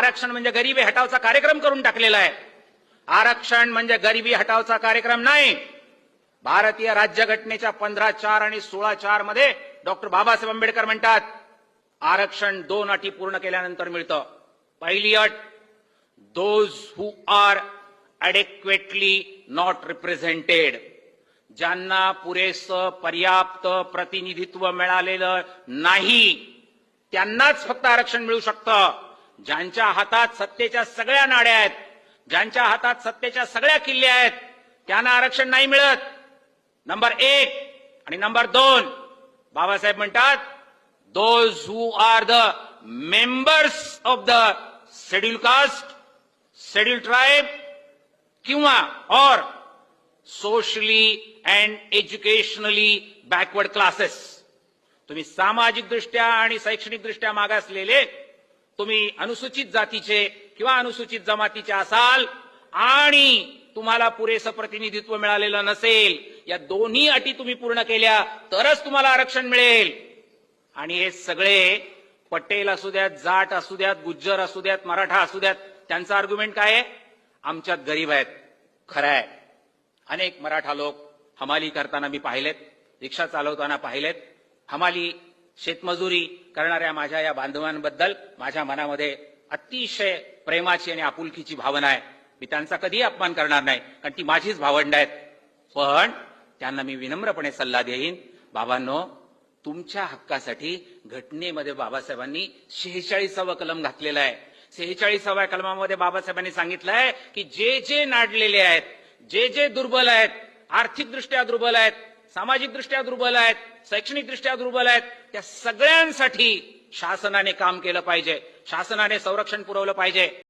आरक्षण म्हणजे गरिबी हटावचा कार्यक्रम करून टाकलेला आहे. आरक्षण म्हणजे गरिबी हटावचा कार्यक्रम नाही. भारतीय राज्यघटनेच्या 15(4) आणि 16(4) मध्ये डॉक्टर बाबासाहेब आंबेडकर म्हणतात आरक्षण 2 अटी पूर्ण केल्यानंतर मिळतं. पहिली अट, those who are adequately not represented, ज्यांना पुरेसं पर्याप्त प्रतिनिधित्व मिळालेलं नाही त्यांनाच फक्त आरक्षण मिळू शकतं. ज्यांच्या हातात सत्तेच्या सगळ्या नाड्या आहेत, ज्यांच्या हातात सत्तेच्या सगळ्या किल्ल्या आहेत, त्यांना आरक्षण नाही मिळत. नंबर 1 आणि नंबर 2, बाबासाहेब म्हणतात those who are the members of the schedule caste, schedule tribe किंवा और socially and educationally backward classes. तुम्ही सामाजिकदृष्ट्या आणि शैक्षणिकदृष्ट्या मागासलेले, तुम्ही अनुसूचित जातीचे किंवा अनुसूचित जमातीचे असाल आणि तुम्हाला पुरेसं प्रतिनिधित्व मिळालेलं नसेल, या दोन्ही अटी तुम्ही पूर्ण केल्या तरच तुम्हाला आरक्षण मिळेल. आणि हे सगळे पटेल असू द्यात, जाट असू द्यात, गुज्जर असू द्यात, मराठा असू द्यात, त्यांचं आर्ग्युमेंट काय आहे? आमच्यात गरीब आहेत. खरं आहे, अनेक मराठा लोक हमाली करताना मी पाहिलेत, रिक्षा चालवताना पाहिलेत. हमाली शेतमजुरी करणाऱ्या माझ्या या बांधवांबद्दल माझ्या मनामध्ये अतिशय प्रेमाची आणि आपुलकीची भावना आहे. मी त्यांचा कधीही अपमान करणार नाही, कारण ती माझीच भावंड आहेत. पण त्यांना मी विनम्रपणे सल्ला देईन, बाबांनो, तुमच्या हक्कासाठी घटनेमध्ये बाबासाहेबांनी 46वा कलम घातलेला आहे. 46व्या कलमामध्ये बाबासाहेबांनी सांगितलंय की जे जे नाडलेले आहेत, जे जे दुर्बल आहेत, आर्थिकदृष्ट्या दुर्बल आहेत, सामाजिकदृष्ट्या दुर्बल आहेत, शैक्षणिकदृष्ट्या दुर्बल आहेत, त्या सगळ्यांसाठी शासनाने काम केलं पाहिजे, शासनाने संरक्षण पुरवलं पाहिजे.